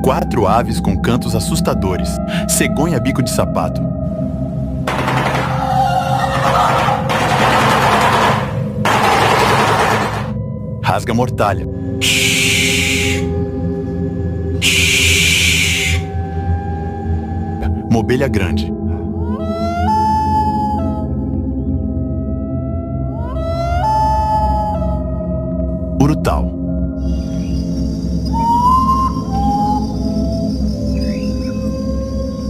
4 aves com cantos assustadores. Cegonha bico de sapato. Rasga mortalha. Mobelha grande. Urutau.